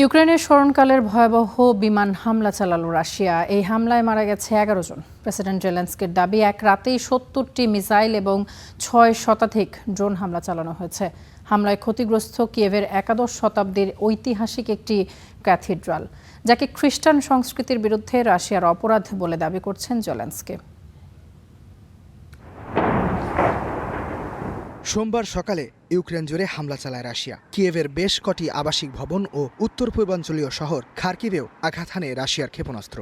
ইউক্রেনের স্মরণকালের ভয়াবহ বিমান হামলা চালালো রাশিয়া। এই হামলায় মারা গেছে 11 জন। প্রেসিডেন্ট জেলেনস্কির দাবি, এক রাতেই 70টি মিসাইল এবং 6 শতাধিক ড্রোন হামলা চালানো হয়েছে। হামলায় ক্ষতিগ্রস্ত কিয়েভের একাদশ শতাব্দীর ঐতিহাসিক একটি ক্যাথিড্রাল, যাকে খ্রিস্টান সংস্কৃতির বিরুদ্ধে রাশিয়ার অপরাধ বলে দাবি করছেন জেলেনস্কি। সোমবার সকালে ইউক্রেন জুড়ে হামলা চালায় রাশিয়া। কিয়েভের বেশ কটি আবাসিক ভবন ও উত্তর পূর্বাঞ্চলীয় শহর খার্কিভেও আঘাত হানে রাশিয়ার ক্ষেপণাস্ত্র।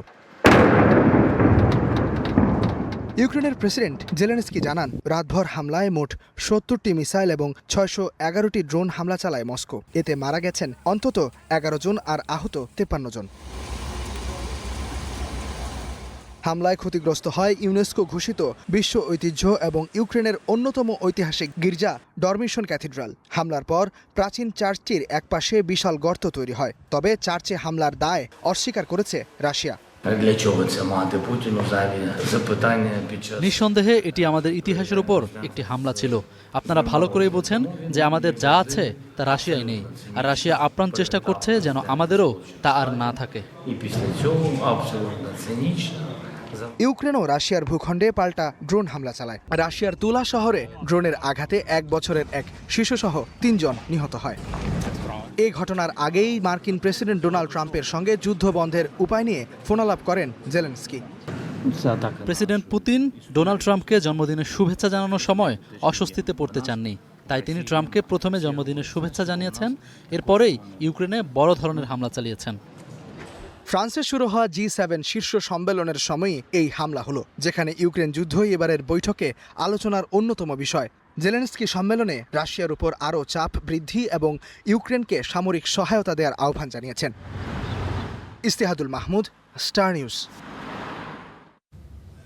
ইউক্রেনের প্রেসিডেন্ট জেলেনস্কি জানান, রাতভর হামলায় মোট 70টি মিসাইল এবং 611টি ড্রোন হামলা চালায় মস্কো। এতে মারা গেছেন অন্তত 11 জন আর আহত 53 জন। হামলায় ক্ষতিগ্রস্ত হয় ইউনেস্কো ঘোষিত বিশ্ব ঐতিহ্য এবং ইউক্রেনের অন্যতম ঐতিহাসিক গির্জা ডরমিশন ক্যাথিড্রাল। হামলার পর প্রাচীন চার্চটির একপাশে বিশাল গর্ত তৈরি হয়। তবে চার্চে হামলার দায় অস্বীকার করেছে রাশিয়া। নিঃসন্দেহে এটি আমাদের ইতিহাসের উপর একটি হামলা ছিল। আপনারা ভালো করেই বোঝেন যে আমাদের যা আছে তা রাশিয়ায় নেই, আর রাশিয়া আপ্রাণ চেষ্টা করছে যেন আমাদেরও তা আর না থাকে। ইউক্রেনও রাশিয়ার ভূখণ্ডে পাল্টা ড্রোন হামলা চালায়। রাশিয়ার তুলা শহরে ড্রোনের আঘাতে 1 বছরের এক শিশুসহ 3 জন নিহত হয়। এই ঘটনার আগেই মার্কিন প্রেসিডেন্ট ডোনাল্ড ট্রাম্পের সঙ্গে যুদ্ধ বন্ধের উপায় নিয়ে ফোনালাপ করেন জেলেনস্কি। প্রেসিডেন্ট পুতিন ডোনাল্ড ট্রাম্পকে জন্মদিনের শুভেচ্ছা জানানোর সময় অস্বস্তিতে পড়তে চাননি, তাই তিনি ট্রাম্পকে প্রথমে জন্মদিনের শুভেচ্ছা জানিয়েছেন, এরপরেই ইউক্রেনে বড় ধরনের হামলা চালিয়েছেন। ফ্রান্সে শুরু হওয়া G7 শীর্ষ সম্মেলনের সময়ই এই হামলা হলো, যেখানে ইউক্রেন যুদ্ধই এবারের বৈঠকে আলোচনার অন্যতম বিষয়। জেলেনস্কি সম্মেলনে রাশিয়ার উপর আরও চাপ বৃদ্ধি এবং ইউক্রেনকে সামরিক সহায়তা দেওয়ার আহ্বান জানিয়েছেন। ইস্তেহাদুল মাহমুদ, স্টার নিউজ।